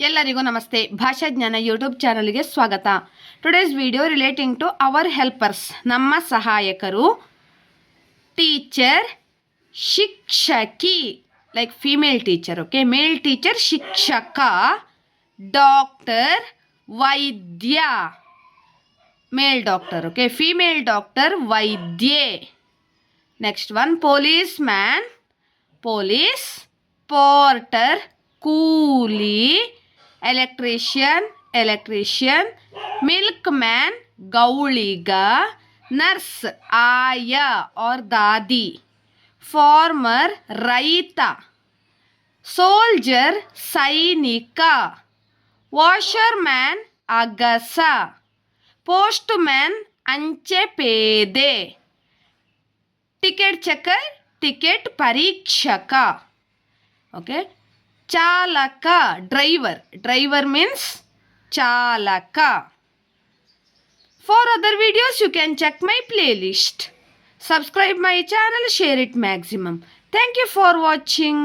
ಎಲ್ಲರಿಗೂ ನಮಸ್ತೆ. ಭಾಷಾಜ್ಞಾನ ಯೂಟ್ಯೂಬ್ ಚಾನಲ್ಗೆ ಸ್ವಾಗತ. Today's video relating to our helpers, ನಮ್ಮ ಸಹಾಯಕರು. ಟೀಚರ್, ಶಿಕ್ಷಕಿ, like female teacher. Okay, male teacher ಶಿಕ್ಷಕ. ಡಾಕ್ಟರ್, ವೈದ್ಯ, male doctor. Okay, female doctor ವೈದ್ಯೆ. Next one, policeman, police. Porter, ಕೂಲಿ. Electrician, electrician. ಮಿಲ್ಕ್ ಮ್ಯಾನ್, ಗೌಳಿಗ. ನರ್ಸ್, ಆಯ और दादी. ಫಾರ್ಮರ್, ರೈತ. ಸೋಲ್ಜರ್, ಸೈನಿಕ. ವಾಷರ್ ಮ್ಯಾನ್, ಅಗಸ. ಪೋಸ್ಟ್ ಮ್ಯಾನ್, ಅಂಚೆ ಪೇದೆ. ಟಿಕೆಟ್ ಚೆಕರ್, ಟಿಕೆಟ್ ಪರೀಕ್ಷಕ. ಓಕೆ, ಚಾಲಕ, ಡ್ರೈವರ್. ಡ್ರೈವರ್ means ಚಾಲಕ. For other videos you can check my playlist. Subscribe my channel, share it maximum. Thank you for watching.